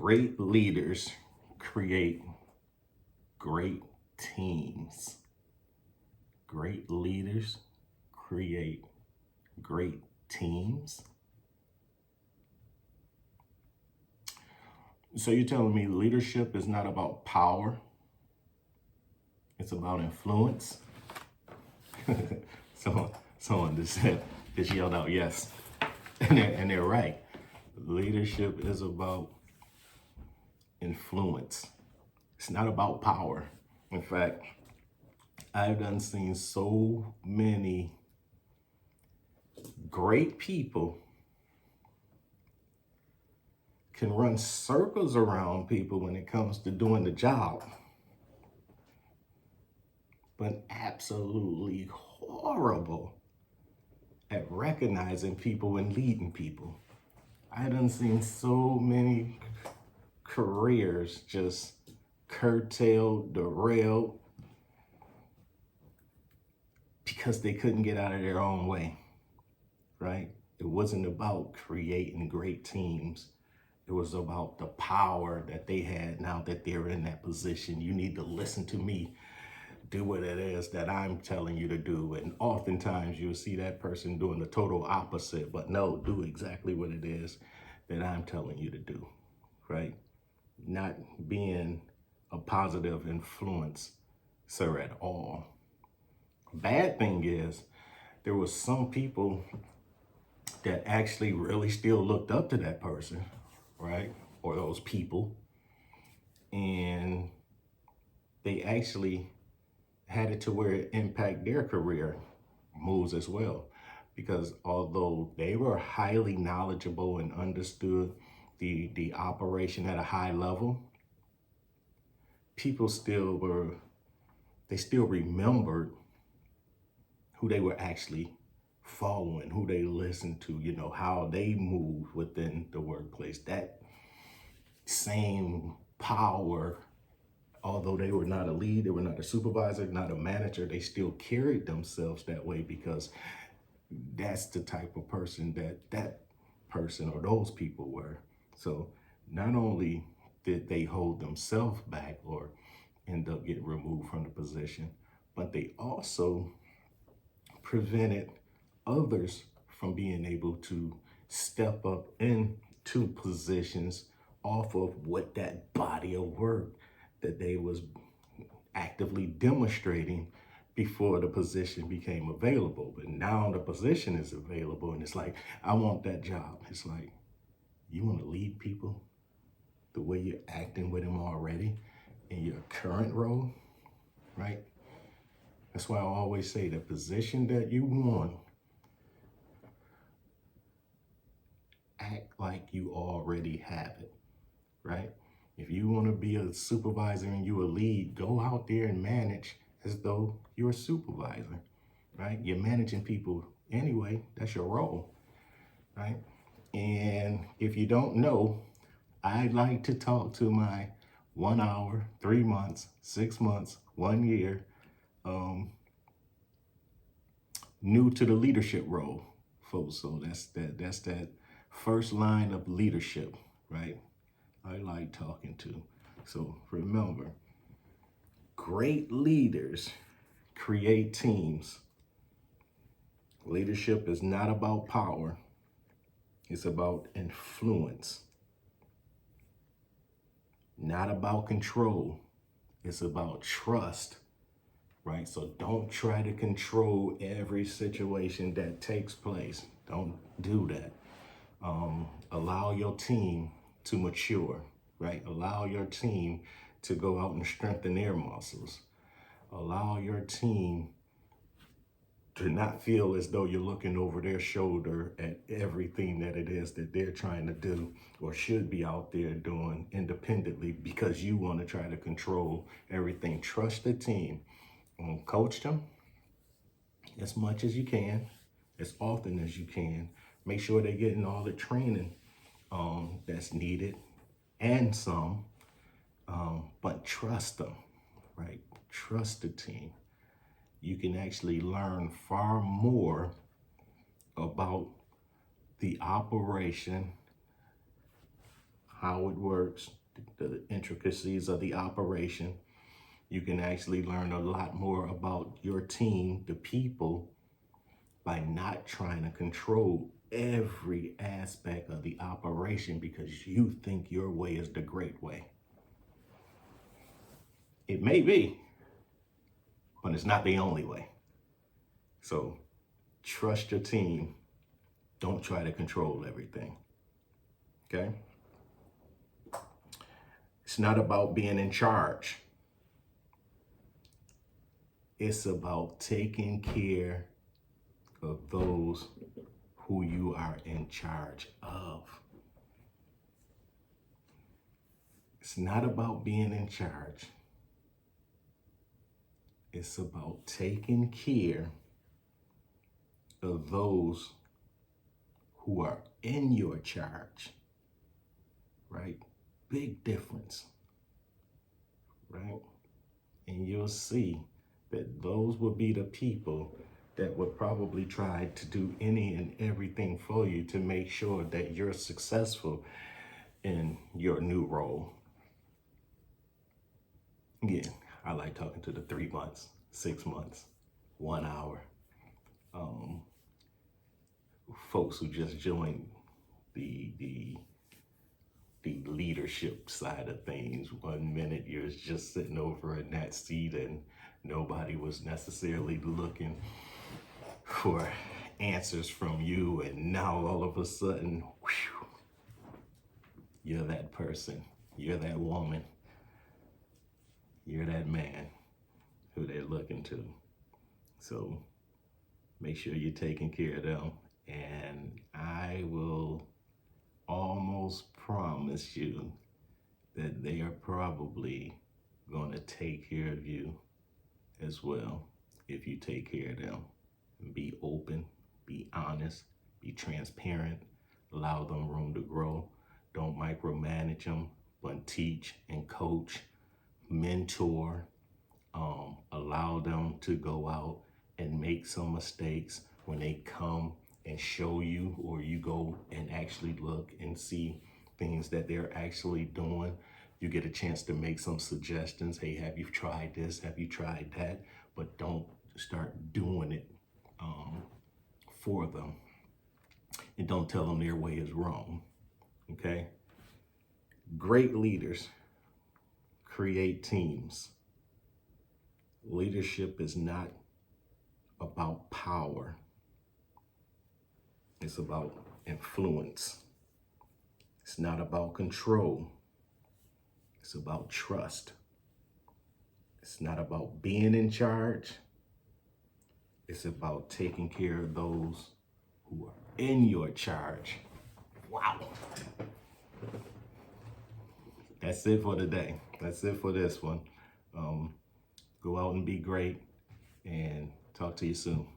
Great leaders create great teams. Great leaders create great teams. So you're telling me leadership is not about power, it's about influence? Someone just yelled out yes. And they're right. Leadership is about influence. It's not about power. In fact, I've done seen so many great people can run circles around people when it comes to doing the job, but absolutely horrible at recognizing people and leading people. I done seen so many careers just curtailed, derailed, because they couldn't get out of their own way, right? It wasn't about creating great teams. It was about the power that they had now that they're in that position. You need to listen to me, do what it is that I'm telling you to do. And oftentimes you'll see that person doing the total opposite, but no, do exactly what it is that I'm telling you to do, right? Not being a positive influencer at all. Bad thing is, there was some people that actually really still looked up to that person, right? Or those people. And they actually had it to where it impacted their career moves as well. Because although they were highly knowledgeable and understood the operation at a high level, people still remembered who they were actually following, who they listened to, how they moved within the workplace. That same power, although they were not a lead, they were not a supervisor, not a manager, they still carried themselves that way because that's the type of person that person or those people were. So not only did they hold themselves back or end up getting removed from the position, but they also prevented others from being able to step up into positions off of what that body of work that they was actively demonstrating before the position became available. But now the position is available and it's like, I want that job. It's like, you want to lead people the way you're acting with them already in your current role, right? That's why I always say the position that you want, act like you already have it, right? If you want to be a supervisor and you a lead, go out there and manage as though you're a supervisor, right? You're managing people anyway. That's your role, right? And if you don't know, I like to talk to my 1 hour, 3 months, 6 months, 1 year, new to the leadership role, folks. So that's that first line of leadership, right? I like talking to. So remember, great leaders create teams. Leadership is not about power. It's about influence. Not about control. It's about trust, right? So don't try to control every situation that takes place. Don't do that. Allow your team to mature, right? Allow your team to go out and strengthen their muscles. Allow your team to not feel as though you're looking over their shoulder at everything that it is that they're trying to do or should be out there doing independently because you want to try to control everything. Trust the team. Coach them as much as you can, as often as you can. Make sure they're getting all the training that's needed and some, but trust them, right? Trust the team. You can actually learn far more about the operation, how it works, the intricacies of the operation. You can actually learn a lot more about your team, the people, by not trying to control every aspect of the operation because you think your way is the great way. It may be, but it's not the only way. So trust your team. Don't try to control everything. Okay? It's not about being in charge. It's about taking care of those who you are in charge of. It's not about being in charge. It's about taking care of those who are in your charge, right? Big difference, right? And you'll see that those will be the people that would probably try to do any and everything for you to make sure that you're successful in your new role. Again, I like talking to the 3 months, 6 months, 1 hour, folks who just joined the leadership side of things. 1 minute you're just sitting over in that seat and nobody was necessarily looking for answers from you, and now all of a sudden, whew, you're that person, you're that woman, you're that man who they're looking to. So make sure you're taking care of them, and I will almost promise you that they are probably going to take care of you as well if you take care of them. Be open, be honest, be transparent, allow them room to grow. Don't micromanage them, but teach and coach, mentor, allow them to go out and make some mistakes. When they come and show you, or you go and actually look and see things that they're actually doing, you get a chance to make some suggestions. Hey, have you tried this? Have you tried that? But don't start doing it for them. And don't tell them their way is wrong, okay? Great leaders create teams. Leadership is not about power. It's about influence. It's not about control. It's about trust. It's not about being in charge. It's about taking care of those who are in your charge. Wow. That's it for today. That's it for this one. Go out and be great, and talk to you soon.